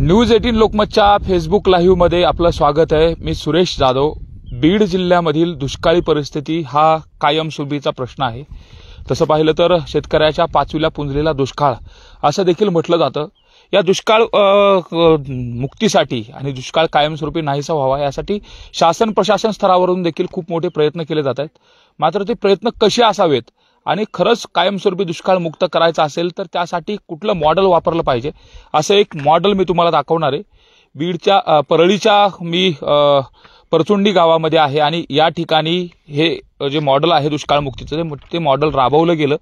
News 18 लोकमतच्या Facebook live मध्ये आपलं स्वागत आहे। मी सुरेश जाधव। बीड जिल्ह्यामधील दुष्काळी परिस्थिती हा कायमस्वरूपीचा प्रश्न आहे। तसं पाहिलं तर शेतकऱ्याच्या पाचवीला पुंजलेला दुष्काळ असं देखील म्हटलं जातं। या दुष्काळ मुक्तीसाठी आणि दुष्काळ कायमस्वरूपी नाहीसा व्हावा यासाठी शासन प्रशासन स्तरावरून देखील खूप मोठे प्रयत्न केले जात आहेत। मात्र ते प्रयत्न कसे असावेत आणि खरंच कायमस्वरूपी दुष्काळ मुक्त करायचा असेल तर त्यासाठी कुठलं मॉडेल वापरलं पाहिजे असं एक मॉडेल मी तुम्हाला दाखवणार आहे। बीडच्या परळीच्या मी परचुंडी गावामध्ये आहे आणि या ठिकाणी हे जे मॉडेल आहे दुष्काळ मुक्तीचं ते मॉडेल राबवलं गेलं।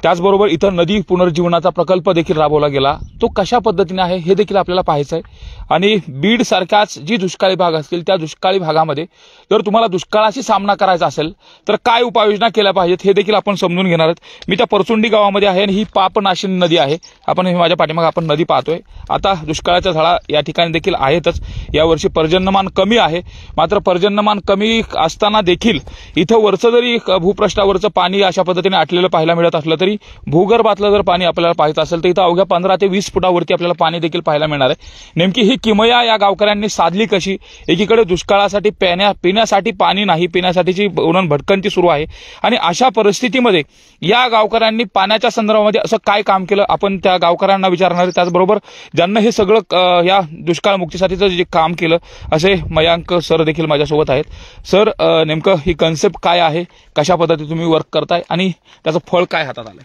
त्याचबरोबर इथं नदी पुनर्जीवनाचा प्रकल्प देखील राबवला गेला। तो कशा पद्धतीने आहे हे देखील आपल्याला पाहायचं आहे। आणि बीड सारख्याच जी दुष्काळी भाग असतील त्या दुष्काळी भागामध्ये जर तुम्हाला दुष्काळाशी सामना करायचा असेल तर काय उपाययोजना केल्या पाहिजेत हे देखील आपण समजून घेणार आहोत। मी त्या परचुंडी गावामध्ये आहे आणि ही पापनाशिनी नदी आहे। आपण माझ्या पाठीमागे आपण नदी पाहतोय। आता दुष्काळाच्या झळा या ठिकाणी देखील आहेतच। यावर्षी पर्जन्यमान कमी आहे। मात्र पर्जन्यमान कमी असताना देखील इथं वरचं जरी भूपृष्ठावरचं पाणी अशा पद्धतीने आटलेलं पाहायला मिळत असलं तरी भूगर्भातलं जर पाणी आपल्याला पाहायचं असेल तर इथं अवघ्या 15 ते 20 फुटावरती आपल्याला पाणी देखील पाहायला मिळणार आहे। नेमकी ही किमया या गावकऱ्यांनी साधली कशी? एकीकडे दुष्काळासाठी पिण्यासाठी पाणी नाही, पिण्यासाठीची उन्हान भटकंती सुरू आहे आणि अशा परिस्थितीमध्ये या गावकऱ्यांनी पाण्याच्या संदर्भामध्ये असं काय काम केलं आपण त्या गावकऱ्यांना विचारणार आहे। त्याचबरोबर ज्यांना हे सगळं या दुष्काळ मुक्तीसाठीचं जे काम केलं असे मयांक सर देखील माझ्यासोबत आहेत। सर, नेमकं ही कन्सेप्ट काय आहे, कशा पद्धतीने तुम्ही वर्क करताय आणि त्याचं फळ काय हातात आलंय?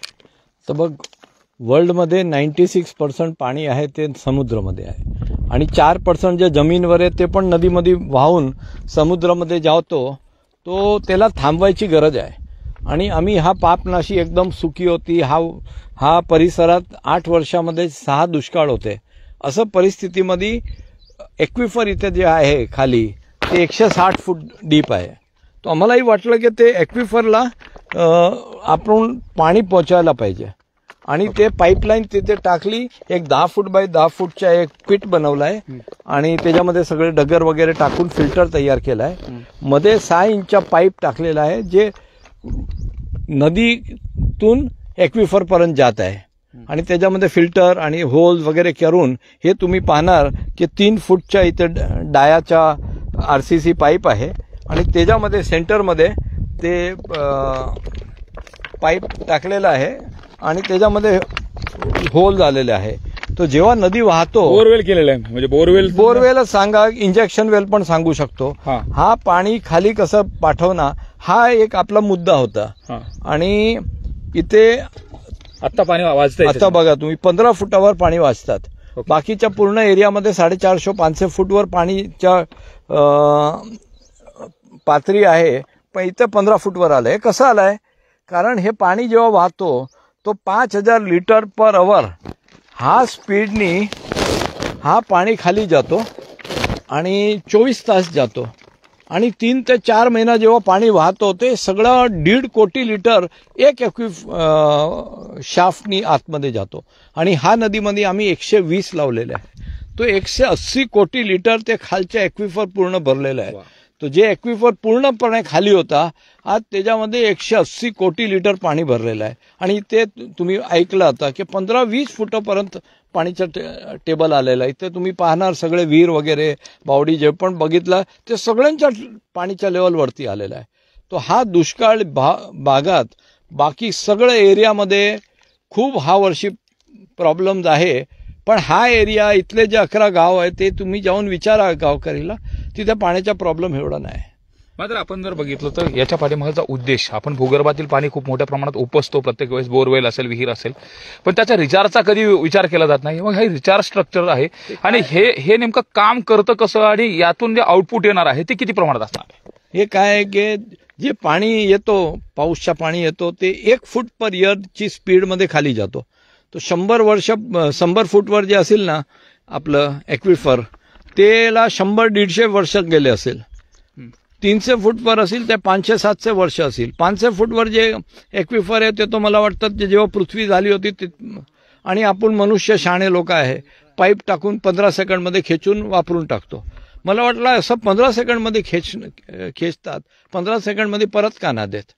तर बघ, वर्ल्डमध्ये 96% पाणी आहे ते समुद्रामध्ये आहे आणि 4% जे जमीनवर आहे ते पण नदीमध्ये वाहून समुद्रामध्ये जातो। तो त्याला थांबवायची गरज आहे आणि आम्ही हा पापनाशी एकदम सुखी होती। हा परिसरात 8 वर्षामध्ये 6 दुष्काळ होते। असं परिस्थितीमध्ये एक्विफर इथे जे आहे खाली ते 160 फूट डीप आहे। तो आम्हालाही वाटलं की ते एक्विफरला आपण पाणी पोहोचायला पाहिजे आणि ते पाईपलाईन तिथे टाकली। एक 10 फूट बाय 10 फूटचा एक पिट बनवलाय आणि त्याच्यामध्ये सगळे डगर वगैरे टाकून फिल्टर तयार केलाय। मध्ये 6 इंचचा पाईप टाकलेला आहे जे नदीतून एक्विफर पर्यंत जात आहे आणि त्याच्यामध्ये फिल्टर आणि होल वगैरे करून हे तुम्ही पाहणार की 3 फूटच्या इथे डायाचा RCC पाईप आहे आणि त्याच्यामध्ये सेंटरमध्ये ते पाईप टाकलेला आहे आणि त्याच्यामध्ये होल झालेले आहे। तो जेव्हा नदी वाहतो बोरवेल केलेला आहे, म्हणजे बोरवेलच सांगा, इंजेक्शन वेल पण सांगू शकतो। हा पाणी खाली कसं पाठवणं हा एक आपला मुद्दा होता आणि इथे आता पाणी वाजतंय। आता बघा तुम्ही 15 फुटावर पाणी वाजतात। बाकीच्या पूर्ण एरियामध्ये 450-500 फूटवर पाणीच्या पातळी आहे, पण इथं 15 फूटवर आलंय। कसं आलंय? कारण हे पाणी जेव्हा वाहतो तो 5000 लिटर पर आवर हा स्पीडनी हा पाणी खाली जातो आणि 24 तास जातो आणि 3 ते 4 महिना जेव्हा पाणी वाहतो ते सगळं 1.5 कोटी लिटर एक शाफ्टनी आतमध्ये जातो आणि हा नदीमध्ये आम्ही 120 लावलेले आहे। तो 180 कोटी लिटर ते खालच्या एक्विफर पूर्ण भरलेला आहे। तो जे एक्विफर पूर्णपणे खाली होता आज त्याच्यामध्ये 180 कोटी लिटर पाणी भरलेलं आहे आणि ते तुम्ही ऐकलं होतं की 15-20 फुटापर्यंत पाणीचं टेबल आलेलं आहे। इथे तुम्ही पाहणार सगळे विहीर वगैरे बावडी जे पण बघितलं ते सगळ्यांच्या पाणीच्या लेवलवरती आलेला आहे। तो हा दुष्काळ भागात बाकी सगळ्या एरियामध्ये खूप हा वर्षी प्रॉब्लेम्स आहे, पण हा एरिया इथले जे 11 गाव आहे ते तुम्ही जाऊन विचारा गावकरीला, तिथे पाण्याचा प्रॉब्लेम एवढा नाही। मात्र आपण जर बघितलं तर याच्या पाठीमागचा उद्देश आपण भूगर्भातील पाणी खूप मोठ्या प्रमाणात उपसतो, प्रत्येक वेळेस बोरवेल असेल, विहीर असेल, पण त्याच्या रिचार्जचा कधी विचार केला जात नाही। मग हे रिचार्ज स्ट्रक्चर आहे आणि हे नेमकं काम करतं कसं आणि यातून जे आउटपुट येणार आहे ते किती प्रमाणात असणार? हे काय आहे की जे पाणी येतो, पाऊसच्या पाणी येतो ते 1 फूट पर इयरची स्पीडमध्ये खाली जातो। तो 100 फूटवर जे असेल ना आपलं एक्विफर त्याला 100-150 वर्ष गेले असेल। 300 फूटवर असेल ते 500-700 वर्ष असेल। 500 फूटवर जे एक्विफर आहे ते तो मला वाटतं जे जेव्हा पृथ्वी झाली होती आणि आपण मनुष्य शाणे लोक आहे पाईप टाकून 15 सेकंडमध्ये खेचून वापरून टाकतो। मला वाटलं असं 15 सेकंडमध्ये खेचतात, 15 सेकंडमध्ये परत का ना देत,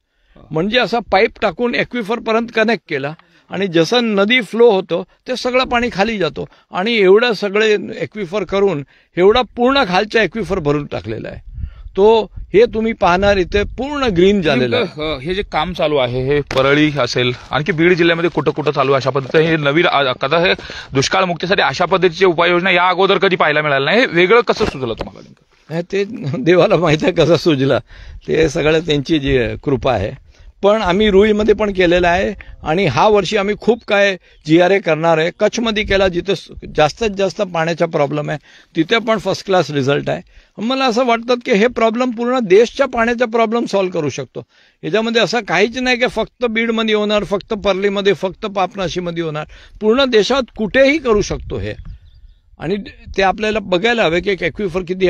म्हणजे असा पाईप टाकून एक्विफर पर्यंत कनेक्ट केला आणि जसं नदी फ्लो होतो ते सगळं पाणी खाली जातो आणि एवढं सगळे एक्विफर करून एवढा पूर्ण खालच्या एक्विफर भरून टाकलेला आहे तो हे तुम्ही पाहणार इथे पूर्ण ग्रीन झालेलं आहे. हे जे काम चालू आहे हे परळी असेल आणखी बीड जिल्ह्यामध्ये कुठं कुठं चालू आहे अशा पद्धतीने हे नवीन आता हे दुष्काळ मुक्तीसाठी अशा पद्धतीची उपाययोजना या अगोदर कधी पाहायला मिळालं नाही. हे वेगळं कसं सुचलं तुम्हाला? ते देवाला माहित आहे कसं सुजलं ते सगळं त्यांची जी कृपा आहे. पण आम्ही रुईमध्ये पण केलेलं आहे आणि हा वर्षी आम्ही खूप काय GRA करणार आहे. कच्छमध्ये केला जिथे जास्तीत जास्त पाण्याचा प्रॉब्लेम आहे तिथे पण फर्स्ट क्लास रिझल्ट आहे. मला असं वाटतं की हे प्रॉब्लेम पूर्ण देशच्या पाण्याचा प्रॉब्लेम सॉल्व्ह करू शकतो. याच्यामध्ये असं काहीच नाही की फक्त बीडमध्ये होणार, फक्त परलीमध्ये, फक्त पापनाशीमध्ये होणार. पूर्ण देशात कुठेही करू शकतो हे. आणि ते आपल्याला बघायला हवे की एक एक्विफर किती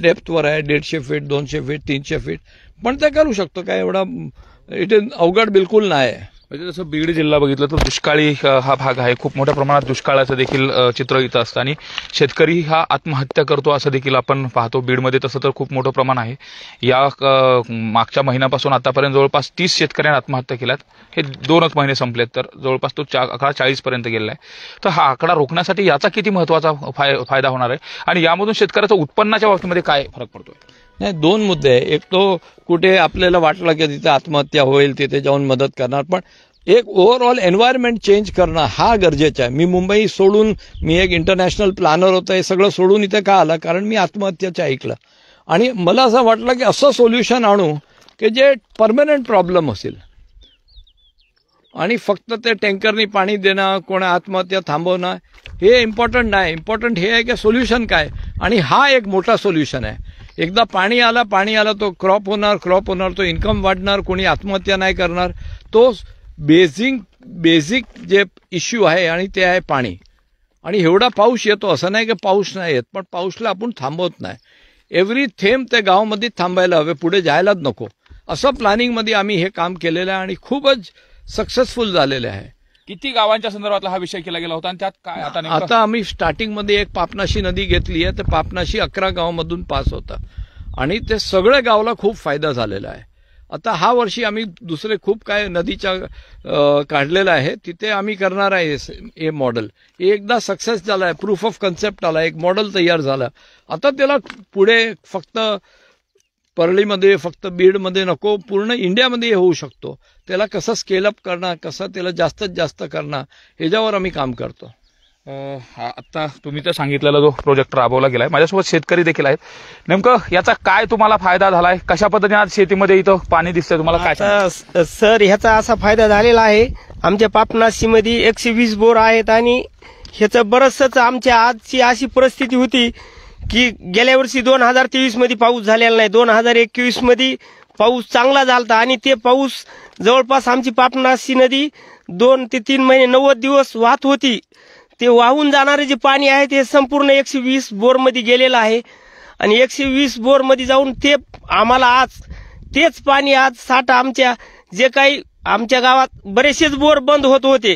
डेप्थवर आहे, 150 फीट, 200 फीट, 300 फीट, पण ते करू शकतो. काय एवढा इथे अवघड बिलकुल नाही. म्हणजे जसं बीड जिल्हा बघितलं तर दुष्काळी हा भाग आहे. खूप मोठ्या प्रमाणात दुष्काळाचं देखील चित्र इथं असतं आणि शेतकरी हा आत्महत्या करतो असं देखील आपण पाहतो. बीडमध्ये तसं तर खूप मोठं प्रमाण आहे. या मागच्या महिन्यापासून आतापर्यंत जवळपास 30 शेतकऱ्यांनी आत्महत्या केल्यात. हे 2च महिने संपलेत तर जवळपास तो आकडा 40 पर्यंत गेलेला आहे. तर हा आकडा रोखण्यासाठी याचा किती महत्वाचा फायदा होणार आहे आणि यामधून शेतकऱ्याच्या उत्पन्नाच्या बाबतीमध्ये काय फरक पडतोय? नाही, 2 मुद्दे आहे. एक तो कुठे आपल्याला वाटलं की तिथे आत्महत्या होईल तिथे जाऊन मदत करणार, पण एक ओव्हरऑल एन्व्हायरमेंट चेंज करणं हा गरजेचा आहे. मी मुंबई सोडून, मी एक इंटरनॅशनल प्लॅनर होतं, हे सगळं सोडून इथे का आला? कारण मी आत्महत्याचं ऐकलं आणि मला असं वाटलं की असं सोल्युशन आणू की जे परमनंट प्रॉब्लेम असेल आणि फक्त ते टँकरनी पाणी देणं, कोणा आत्महत्या थांबवणं हे इम्पॉर्टंट नाही. इम्पॉर्टंट हे आहे की सोल्युशन काय, आणि हा एक मोठा सोल्युशन आहे. एकदा पाणी आला तो क्रॉप होणार, तो इन्कम वाढणार, कोणी आत्महत्या नाही करणार. तो बेसिक जे इश्यू आहे आणि ते आहे पाणी. आणि एवढा पाऊस येतो, असं नाही की पाऊस नाही येत, पण पाऊसला आपण थांबवत नाही. एव्हरी थेंब ते गावामध्ये थांबायला हवे, पुढे जायलाच नको. असं प्लॅनिंगमध्ये आम्ही हे काम केलेलं आहे आणि खूपच सक्सेसफुल झालेले आहे. किती गावांच्या संदर्भातला हा विषय केला गेला होता आणि त्यात काय आता आम्ही स्टार्टिंगमध्ये एक पापनाशी नदी घेतली आहे, तर पापनाशी 11 गावामधून पास होता आणि ते सगळ्या गावाला खूप फायदा झालेला आहे. आता हा वर्षी आम्ही दुसरे खूप काय नदीच्या काढलेलं आहे, तिथे आम्ही करणार आहे हे मॉडेल. एकदा सक्सेस झाला आहे, प्रूफ ऑफ कन्सेप्ट आला, एक मॉडेल तयार झालं. आता त्याला पुढे फक्त परळीमध्ये, फक्त बीडमध्ये नको, पूर्ण इंडियामध्ये हे होऊ शकतो. त्याला कसं स्केलअप करणं, कसं त्याला जास्तीत जास्त करणं, ह्याच्यावर आम्ही काम करतो. आता तुम्ही तर सांगितलेला जो प्रोजेक्ट राबवला गेलाय, माझ्यासोबत शेतकरी देखील आहेत. नेमकं याचा काय तुम्हाला फायदा झालाय? कशा पद्धतीने आज शेतीमध्ये इथं पाणी दिसतंय तुम्हाला? काय सर, ह्याचा असा फायदा झालेला आहे, आमच्या पापनाशीमध्ये 120 बोर आहेत आणि ह्याचं बरंचसंच आमच्या आजची अशी परिस्थिती होती की गेल्या वर्षी 2023 मध्ये पाऊस झालेला नाही, 2021 मध्ये पाऊस चांगला झाला आणि ते पाऊस जवळपास आमची पापनाशी नदी 2 ते 3 महिने 90 दिवस वाहत होती. ते वाहून जाणारे जे पाणी आहे ते संपूर्ण 120 बोरमध्ये गेलेलं आहे आणि 120 बोरमध्ये जाऊन ते आम्हाला आज तेच पाणी आज साठा आमच्या जे काही आमच्या गावात बरेचसेच बोर बंद होत होते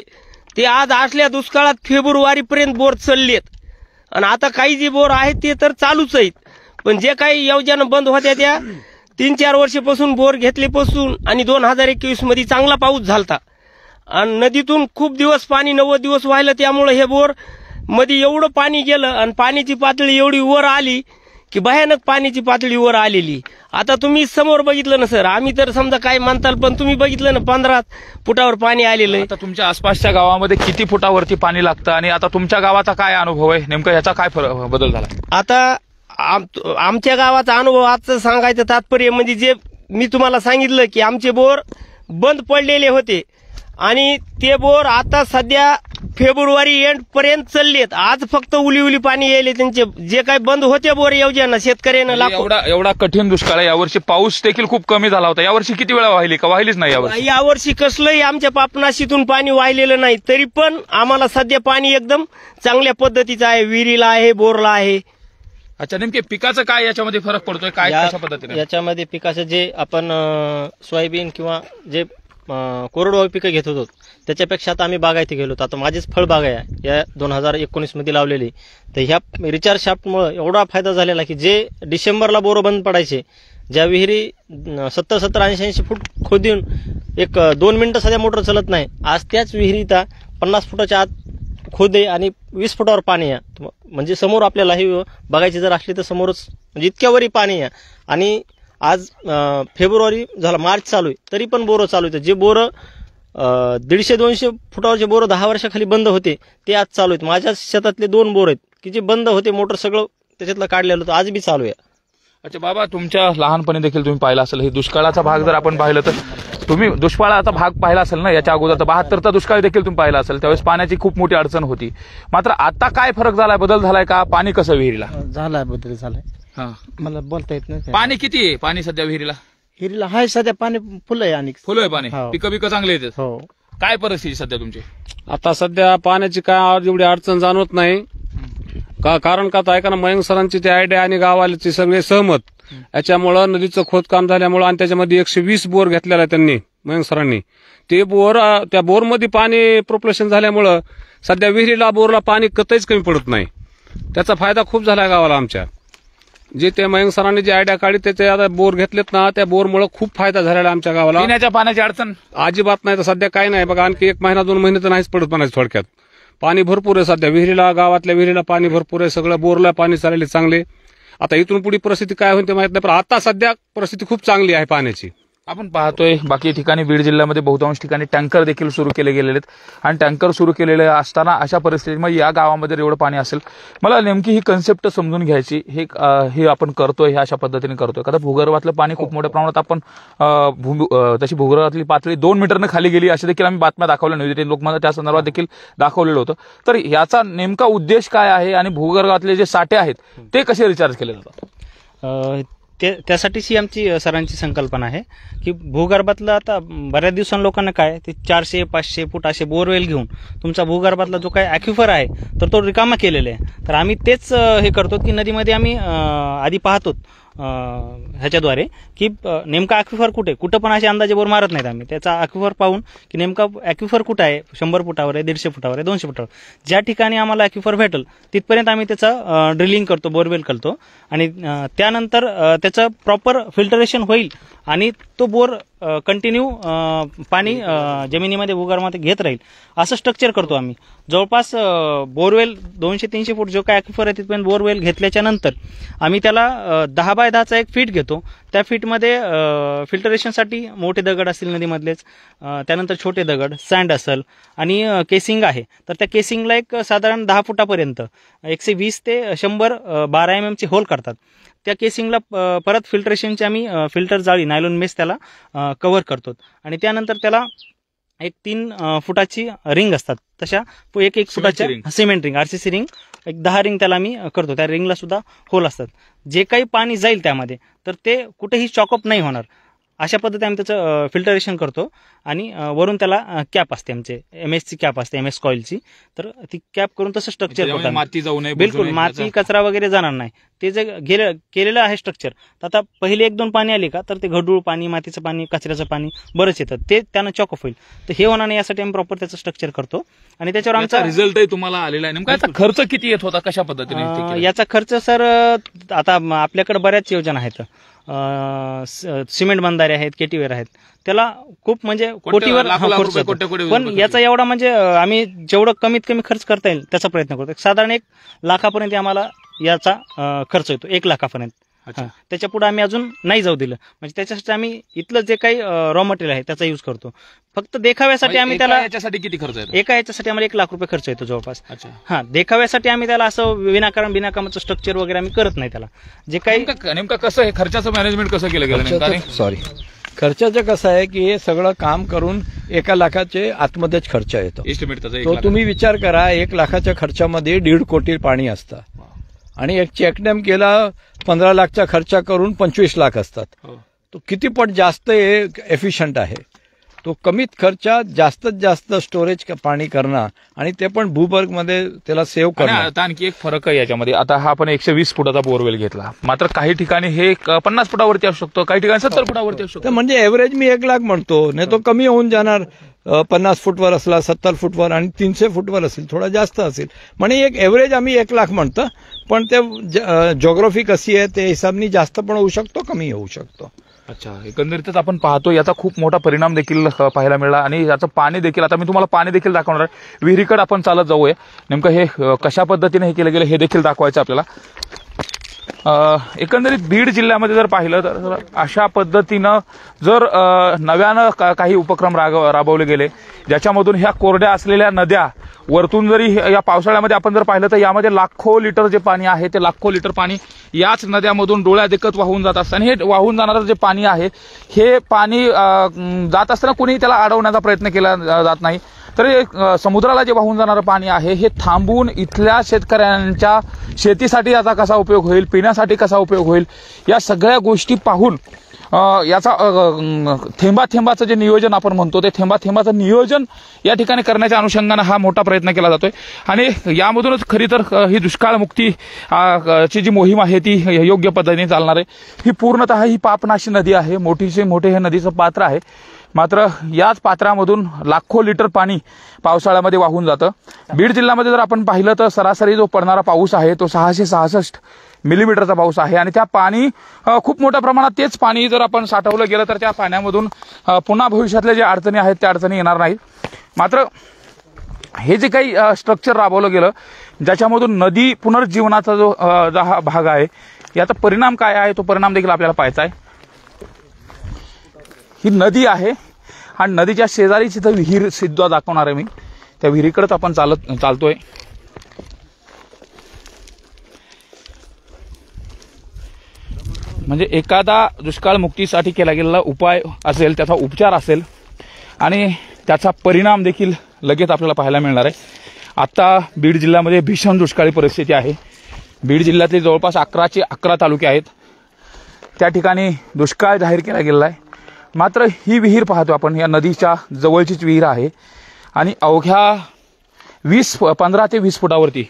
ते आज असल्या दुष्काळात फेब्रुवारीपर्यंत बोर चाललेत आणि आता काही जे बोर आहेत ते तर चालूच आहेत. पण जे काही योजना बंद होत्या त्या 3-4 वर्षापासून बोर घेतल्यापासून आणि 2021 मध्ये चांगला पाऊस झालता आणि नदीतून खूप दिवस पाणी 90 दिवस वाहिलं, त्यामुळे हे बोर मध्ये एवढं पाणी गेलं आणि पाण्याची पातळी एवढी वर आली की भयानक पाण्याची पातळी वर आलेली. आता तुम्ही समोर बघितलं ना सर, आम्ही तर समजा काय म्हणताल, पण तुम्ही बघितलं ना 15 फुटावर पाणी आलेलं आहे. आता तुमच्या आसपासच्या गावामध्ये किती फुटावरती पाणी लागतं आणि आता तुमच्या गावाचा काय अनुभव आहे? नेमकं याचा काय बदल झाला? आता आमच्या गावाचा अनुभव आजचं सांगायचं तात्पर्य म्हणजे जे मी तुम्हाला सांगितलं की आमचे बोर बंद पडलेले होते आणि ते बोर आता सध्या फेब्रुवारी एंड पर्यंत चाललेत. आज फक्त उली पाणी यायले त्यांचे, जे काही बंद होते बोर योजना शेतकऱ्यांना. एवढा कठीण दुष्काळ आहे, यावर्षी पाऊस देखील खूप कमी झाला होता. यावर्षी किती वेळा वाहिली का वाहिलीच नाही? यावर्षी कसलंही आमच्या पापनाशीतून पाणी वाहिलेलं नाही, तरी पण आम्हाला सध्या पाणी एकदम चांगल्या पद्धतीचं आहे, विहिरीला आहे, बोरला आहे. अच्छा, नेमके पिकाचं काय याच्यामध्ये फरक पडतोय? काय कशा पद्धतीने? याच्यामध्ये पिकाचं जे आपण सोयाबीन किंवा जे कोरडवाहू पिकं घेत होतो त्याच्यापेक्षा आता आम्ही बागायती गेलो. आता माझीच फळबाग आहे या 2019 मध्ये लावलेली, तर ह्या रिचार्ज शाफ्टमुळे एवढा फायदा झालेला की जे डिसेंबरला बोर बंद पडायचे ज्या विहिरी 70-70, 80-80 फूट खोदून एक 2 मिनिटं सध्या मोटर चालत नाही, आज त्याच विहिरी 50 फुटाच्या आत खोदे आणि 20 फुटावर पाणी आहे. म्हणजे समोर आपल्याला हे बघायची जर असली तर समोरच म्हणजे इतक्यावरी पाणी आहे. आणि आज फेब्रुवारी झाला, मार्च चालू आहे, तरी पण बोरं चालू आहेत. जे बोरं 150-200 फुटावरचे बोरं 10 वर्षाखाली बंद होते ते आज चालू आहेत. माझ्या शेतातले 2 बोर आहेत की जे बंद होते, मोटर सगळं त्याच्यातलं काढलेलं होतं, आज बी चालू आहे. अच्छा बाबा, तुमच्या लहानपणी देखील तुम्ही पाहिला असेल, हे दुष्काळाचा भाग जर आपण पाहिलं तर तुम्ही दुष्काळाचा भाग पाहिला असेल ना, याच्या अगोदर 72चा दुष्काळ देखील तुम्ही पाहिला असेल, त्यावेळेस पाण्याची खूप मोठी अडचण होती. मात्र आता काय फरक झालाय, बदल झालाय का? पाणी कसं विहिरीला? झालाय, बदल झालाय. हा, मला बोलता येत नाही. पाणी किती आहे? पाणी सध्या विहिरीला हिरीला हाय सध्या पाणी फुलं आहे आणि फुलं आहे पाणी, हो. पिकं चांगले येतात. हो. काय परिस्थिती सध्या तुमची? आता सध्या पाण्याची काय एवढी अडचण जाणवत नाही. कारण का ऐका ना, मयंक सरांची ती आयडिया आणि गावाची सगळे सहमत, याच्यामुळं नदीचं खोदकाम झाल्यामुळं आणि त्याच्यामध्ये 120 बोर घेतलेला आहे त्यांनी, मयंक सरांनी. ते बोर, त्या बोरमध्ये पाणी प्रोप्लेशन झाल्यामुळं सध्या विहिरीला बोरला पाणी कतईच कमी पडत नाही. त्याचा फायदा खूप झाला गावाला आमच्या. जे ते मयंक सरांनी जी आयडिया काढली त्याचे आता बोर घेतलेत ना, त्या बोरमुळे खूप फायदा झालेला आमच्या गावाला. पिण्याच्या पाण्याची अडचण अजिबात नाही. तर सध्या काही नाही बघा, आणखी 1 महिना 2 महिने तर नाहीच पडत पाण्याचं. थोडक्यात पाणी भरपूर आहे सध्या विहिरीला, गावातल्या विहिरीला पाणी भरपूर आहे, सगळं बोरला पाणी चालले चांगले. आता इथून पुढे परिस्थिती काय होईल ते माहित नाही, पण आता सध्या परिस्थिती खूप चांगली आहे पाण्याची. आपण पाहतोय बाकी ठिकाणी बीड जिल्ह्यामध्ये बहुतांश ठिकाणी टँकर देखील सुरू केले गेलेले आहेत आणि टँकर सुरू केलेले असताना अशा परिस्थितीमध्ये या गावामध्ये एवढं पाणी असेल. मला नेमकी ही कन्सेप्ट समजून घ्यायची, हे आपण करतोय, हे अशा पद्धतीने करतोय का? भूगर्भातलं पाणी खूप मोठ्या प्रमाणात आपण तशी भूगर्भातली पातळी 2 मीटरनं खाली गेली अशी देखील आम्ही बातम्या दाखवल्या, न्यूज लोकमत त्या संदर्भात देखील दाखवलेलं होतं. तर याचा नेमका उद्देश काय आहे आणि भूगर्भातले जे साठे आहेत ते कसे रिचार्ज केले जातात? त्यासाठीच ही आमची सरांची संकल्पना आहे की भूगर्भातलं आता बऱ्याच दिवसांनी लोकांना काय ते 400-500 फूट असे बोरवेल घेऊन तुमचा भूगर्भातला जो काय ॲक्विफर आहे तर तो रिकामा केलेला आहे. तर आम्ही तेच हे करतो की नदीमध्ये आम्ही आधी पाहतो ह्याच्याद्वारे की नेमका ॲक्विफर कुठं पण असे अंदाजे बोर मारत नाहीत आम्ही. त्याचा ॲक्विफर पाहून की नेमका ॲक्विफर कुठं आहे, 100 फुटावर आहे, 150 फुटावर आहे, 200 फुटावर, ज्या ठिकाणी आम्हाला ॲक्विफर भेटेल तिथपर्यंत आम्ही त्याचा ड्रिलिंग करतो, बोरवेल करतो आणि त्यानंतर त्याचं प्रॉपर फिल्टरेशन होईल आणि तो बोर कंटिन्यू पाणी जमिनीमध्ये भूगर्भामध्ये घेत राहील असं स्ट्रक्चर करतो आम्ही. जवळपास बोरवेल 200-300 फूट जो काय ॲक्विफर आहे तिथपर्यंत बोरवेल घेतल्याच्या नंतर आम्ही त्याला 10 बाय 10चा एक फीट घेतो. त्या फीटमध्ये फिल्टरेशनसाठी मोठे दगड असतील नदीमधलेच, त्यानंतर छोटे दगड, सँड असेल आणि केसिंग आहे. तर त्या केसिंगला एक साधारण 10 फुटापर्यंत 120 ते 100 12 mm चे होल करतात. त्या केसिंगला परत फिल्टरेशनची आम्ही फिल्टर जाळी नायलॉन मेस त्याला कव्हर करतो आणि त्यानंतर त्याला एक 3 फुटाची रिंग असतात, तशा 1 फुटाच्या सिमेंट रिंग, RCC रिंग, एक 10 रिंग त्याला आम्ही करतो. त्या रिंगला सुद्धा होल असतात. जे काही पाणी जाईल त्यामध्ये तर ते कुठेही चॉकअप नाही होणार अशा पद्धतीने आम्ही त्याचं फिल्टरेशन करतो आणि वरून त्याला कॅप असते, आमचे MS कॅप असते, MS कॉईलची. तर ती कॅप करून तसं स्ट्रक्चर करतो. माती जाऊ नये, बिलकुल माती कचरा वगैरे जाणार नाही. ते जे केलेलं आहे स्ट्रक्चर, तर आता पहिले 1-2 पाणी आले का तर ते गढूळ पाणी, मातीचं पाणी, कचऱ्याचं पाणी बरंच येतं, ते त्यानं चॉकअप होईल. तर हे होणार नाही यासाठी आम्ही प्रॉपर त्याचं स्ट्रक्चर करतो आणि त्याच्यावर आमचा रिझल्टही तुम्हाला आलेला आहे. नेमका याचा खर्च किती येत होता, कशा पद्धतीने? याचा खर्च सर आता आपल्याकडे बऱ्याच योजना आहेत, सिमेंट बंधारे आहेत, केटीवेर आहेत, त्याला खूप म्हणजे कोटीवर खर्च येतो. पण याचा एवढा म्हणजे आम्ही जेवढं कमीत कमी खर्च करता येईल त्याचा प्रयत्न करतो. साधारण 1 लाखापर्यंत आम्हाला याचा खर्च येतो, 1 लाखापर्यंत. त्याच्या पुढे आम्ही अजून नाही जाऊ दिलं. म्हणजे त्याच्यासाठी आम्ही इथलं जे काही रॉ मटेरियल आहे त्याचा यूज करतो. फक्त देखाव्यासाठी आम्ही त्याला याच्यासाठी किती खर्च येतो? एका याच्यासाठी आम्हाला 1 लाख रुपये खर्च येतो जवळपास. हा, देखाव्यासाठी आम्ही त्याला असं बिनाकामाचं स्ट्रक्चर वगैरे आम्ही करत नाही. त्याला जे काही नेमका कसं आहे खर्चाचं मॅनेजमेंट कसं केलं गेलं? खर्चाचं कसं आहे की हे सगळं काम करून 1 लाखाचे आतमध्येच खर्च येतो. एस्टिमेट तो तुम्ही विचार करा, 1 लाखाच्या खर्चामध्ये 1.5 कोटी पाणी असतं आणि एक चेकडॅम केला 15 लाखचा खर्च करून 25 लाख असतात. तो किती पट जास्त एफिशियंट आहे. तो कमीत खर्चात जास्तीत जास्त स्टोरेज पाणी करणं आणि ते पण भूगर्भमध्ये त्याला सेव्ह आणि करणं. आता आणखी एक फरक आहे याच्यामध्ये. आता हा आपण 120 फुटाचा बोरवेल घेतला, मात्र काही ठिकाणी हे 50 फुटावरती असू शकतो, काही ठिकाणी 70 फुटावरती असू तर शकतो. म्हणजे एव्हरेज मी 1 लाख म्हणतो, नाही तो कमी होऊन जाणार. 50 फूटवर असला, 70 फूटवर आणि 300 फूटवर असेल, थोडा जास्त असेल. म्हणजे एक एव्हरेज आम्ही 1 लाख म्हणतो, पण ते जॉग्राफी कशी आहे ते हिसाबनी जास्त पण होऊ शकतो, कमी होऊ शकतो. अच्छा, एकंदरीतच आपण पाहतो याचा खूप मोठा परिणाम देखील पाहायला मिळाला. आणि याचं पाणी देखील, आता मी तुम्हाला पाणी देखील दाखवणार आहे. विहिरीकडे आपण चालत जाऊया, नेमकं हे कशा पद्धतीने हे केलं गेलं हे देखील दाखवायचं आपल्याला. एकंदरीत बीड जिल्ह्यामध्ये जर पाहिलं तर अशा पद्धतीनं जर नव्यानं काही उपक्रम राबवले गेले, ज्याच्यामधून ह्या कोरड्या असलेल्या नद्या वरतून जरी या पावसाळ्यामध्ये आपण जर पाहिलं तर यामध्ये लाखो लिटर जे पाणी आहे ते लाखो लिटर पाणी याच नद्यामधून डोळ्यादेखत वाहून जात असतं. आणि हे वाहून जाणारं जे पाणी आहे हे पाणी जात असताना कोणीही त्याला अडवण्याचा प्रयत्न केला जात नाही. तर समुद्राला जे वाहून जाणारं पाणी आहे हे थांबून इथल्या शेतकऱ्यांच्या शेतीसाठी याचा कसा उपयोग होईल, पिण्यासाठी कसा उपयोग होईल, या सगळ्या गोष्टी पाहून याचा थेंबा थेंबाचं जे नियोजन आपण म्हणतो ते थेंबा थेंबाचं नियोजन या ठिकाणी करण्याच्या अनुषंगानं हा मोठा प्रयत्न केला जातोय. आणि यामधूनच खरी तर ही दुष्काळमुक्ती ची जी मोहीम आहे ती योग्य पद्धतीने चालणार आहे. ही पूर्णतः ही पापनाशी नदी आहे, मोठीचे मोठे हे नदीचं पात्र आहे. मात्र याच पात्रामधून लाखो लिटर पाणी पावसाळ्यामध्ये वाहून जातं. बीड जिल्ह्यामध्ये जर आपण पाहिलं तर सरासरी जो पडणारा पाऊस आहे तो 666 मिलीमीटरचा पाऊस आहे. आणि त्या पाणी खूप मोठ्या प्रमाणात तेच पाणी जर आपण साठवलं गेलं तर त्या पाण्यामधून पुन्हा भविष्यातल्या ज्या अडचणी आहेत त्या अडचणी येणार नाहीत. मात्र हे जे काही स्ट्रक्चर राबवलं गेलं ज्याच्यामधून नदी पुनर्जीवनाचा जो हा भाग आहे याचा परिणाम काय आहे तो परिणाम देखील आपल्याला पाहायचा आहे. ही नदी आहे आणि नदीच्या शेजारीच इथं विहीर सिद्ध दाखवणार आहे मी. त्या विहिरीकडेच आपण चालतोय. म्हणजे एखादा दुष्काळ मुक्तीसाठी केला गेलेला उपाय असेल, त्याचा उपचार असेल आणि त्याचा परिणाम देखील लगेच आपल्याला पाहायला मिळणार आहे. आता बीड जिल्ह्यामध्ये भीषण दुष्काळी परिस्थिती आहे. बीड जिल्ह्यातले जवळपास 11चे 11 तालुके आहेत, त्या ठिकाणी दुष्काळ जाहीर केला गेलेला आहे. मात्र ही विहीर पाहतो आपण, या नदीच्या जवळचीच विहीर आहे आणि अवघ्या 15 ते 20 फुटावरती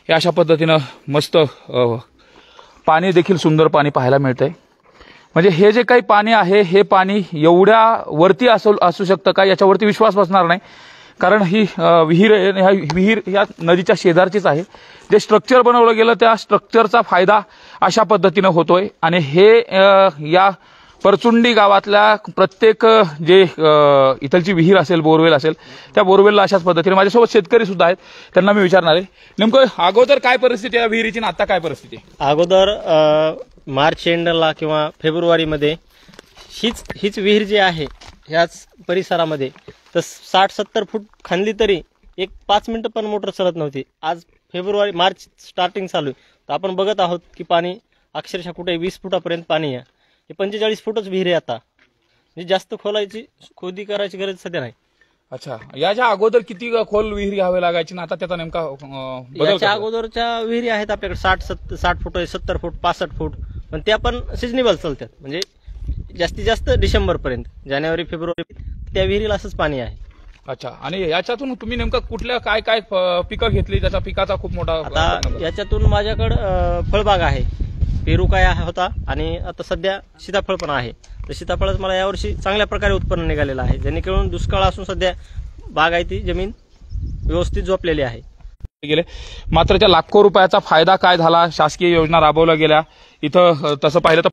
हे अशा पद्धतीनं मस्त पाणी देखील सुंदर पाणी पाहायला मिळतंय. म्हणजे हे जे काही पाणी आहे हे पाणी एवढ्या वरती असू शकतं का याच्यावरती विश्वास बसणार नाही. कारण ही विहीर या नदीच्या शेजारचीच आहे. जे स्ट्रक्चर बनवलं गेलं त्या स्ट्रक्चरचा फायदा अशा पद्धतीनं होतोय. आणि हे या परचुंडी गावातल्या प्रत्येक जे इथलची विहीर असेल, बोरवेल असेल, त्या बोरवेलला अशाच पद्धतीने माझ्यासोबत शेतकरी सुद्धा आहेत, त्यांना मी विचारणार आहे नेमकं अगोदर काय परिस्थिती आहे विहिरीची आणि आता काय परिस्थिती आहे. अगोदर मार्च एंडला किंवा फेब्रुवारीमध्ये हीच विहीर जी आहे ह्याच परिसरामध्ये तर 60-70 फूट खांदली तरी एक 5 मिनिटं पण मोटर चालत नव्हती. आज मार्च स्टार्टिंग चालू आहे तर आपण बघत आहोत की पाणी अक्षरशः कुठे 20 फुटापर्यंत पाणी आहे. हे 45 फूटच विहीर आहे आता, म्हणजे जास्त खोदी करायची गरज सध्या नाही. अच्छा, याच्या अगोदर किती खोल विहीर घ्यावे लागायची ना आता त्याचा नेमका बदल? याच्या अगोदरच्या विहिरी आहेत आपल्याकडे 60 फूट, 70 फूट, 65 फूट, पण त्या पण सिजनेबल चालतात. म्हणजे जास्तीत जास्त डिसेंबर पर्यंत, जानेवारी फेब्रुवारी त्या विहिरीला असंच पाणी आहे. अच्छा, आणि याच्यातून तुम्ही नेमकं कुठल्या काय काय पिकं घेतली, त्याचा पिकाचा खूप मोठा आता याच्यातून माझ्याकडं फळबाग आहे. पेरू काय होता आणि आता सध्या सीताफळ पण आहे. तर सीताफळच मला यावर्षी चांगल्या प्रकारे उत्पन्न निघालेलं आहे, जेणेकरून दुष्काळ असून सध्या बागायती जमीन व्यवस्थित जोपलेली आहे. गेले मात्र त्या लाखो रुपयाचा फायदा काय झाला, शासकीय योजना राबवल्या गेल्या इथं तसं पाहिलं तर